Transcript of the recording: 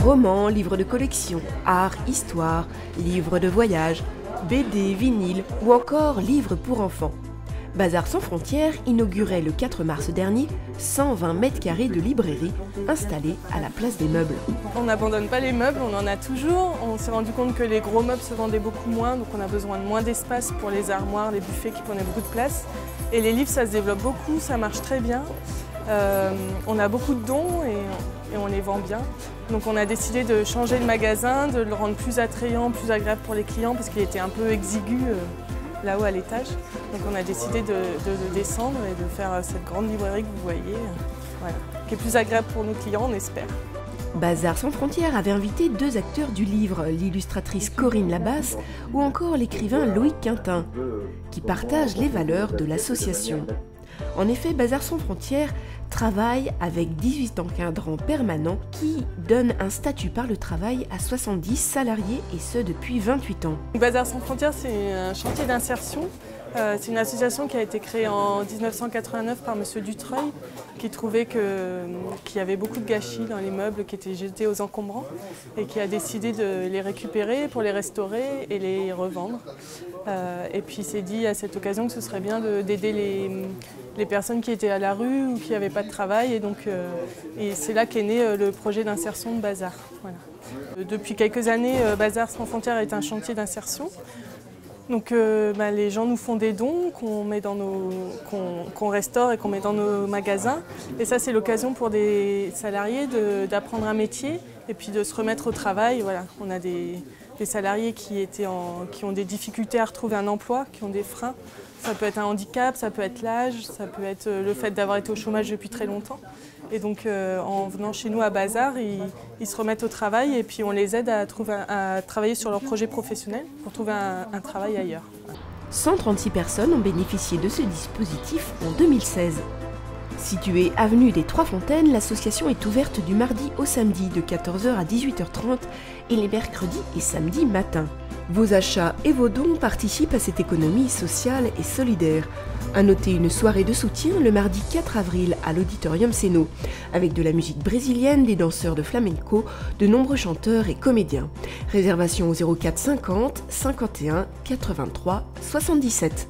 Romans, livres de collection, art, histoire, livres de voyage, BD, vinyle ou encore livres pour enfants. Bazar sans frontières inaugurait le 4 mars dernier 120 mètres carrés de librairie installés à la place des meubles. On n'abandonne pas les meubles, on en a toujours. On s'est rendu compte que les gros meubles se vendaient beaucoup moins, donc on a besoin de moins d'espace pour les armoires, les buffets qui prenaient beaucoup de place. Et les livres, ça se développe beaucoup, ça marche très bien. On a beaucoup de dons et on les vend bien. Donc on a décidé de changer le magasin, de le rendre plus attrayant, plus agréable pour les clients parce qu'il était un peu exigu là-haut à l'étage. Donc on a décidé de le descendre et de faire cette grande librairie que vous voyez, voilà, qui est plus agréable pour nos clients, on espère. Bazar sans frontières avait invité 2 acteurs du livre, l'illustratrice Corinne Labasse ou encore l'écrivain Loïc Quintin, qui partagent les valeurs de l'association. En effet, Bazar sans frontières travaille avec 18 encadrants permanents qui donnent un statut par le travail à 70 salariés et ce depuis 28 ans. Bazar sans frontières, c'est un chantier d'insertion. C'est une association qui a été créée en 1989 par M. Dutreuil, qui trouvait qu'il y avait beaucoup de gâchis dans les meubles qui étaient jetés aux encombrants et qui a décidé de les récupérer pour les restaurer et les revendre. Et puis il s'est dit à cette occasion que ce serait bien d'aider les personnes qui étaient à la rue ou qui n'avaient pas de travail. Et donc c'est là qu'est né le projet d'insertion de Bazar. Voilà. Depuis quelques années, Bazar sans frontières est un chantier d'insertion. Donc les gens nous font des dons qu'on restaure et qu'on met dans nos magasins. Et ça, c'est l'occasion pour des salariés d'apprendre un métier et puis de se remettre au travail. Voilà. On a des salariés qui ont des difficultés à retrouver un emploi, qui ont des freins. Ça peut être un handicap, ça peut être l'âge, ça peut être le fait d'avoir été au chômage depuis très longtemps. Et donc en venant chez nous à Bazar, ils se remettent au travail et puis on les aide à travailler sur leur projet professionnel pour trouver un travail ailleurs. 136 personnes ont bénéficié de ce dispositif en 2016. Située avenue des Trois Fontaines, l'association est ouverte du mardi au samedi de 14 h à 18 h 30 et les mercredis et samedis matin. Vos achats et vos dons participent à cette économie sociale et solidaire. À noter une soirée de soutien le mardi 4 avril à l'Auditorium Sénot, avec de la musique brésilienne, des danseurs de flamenco, de nombreux chanteurs et comédiens. Réservation au 04 50 51 83 77.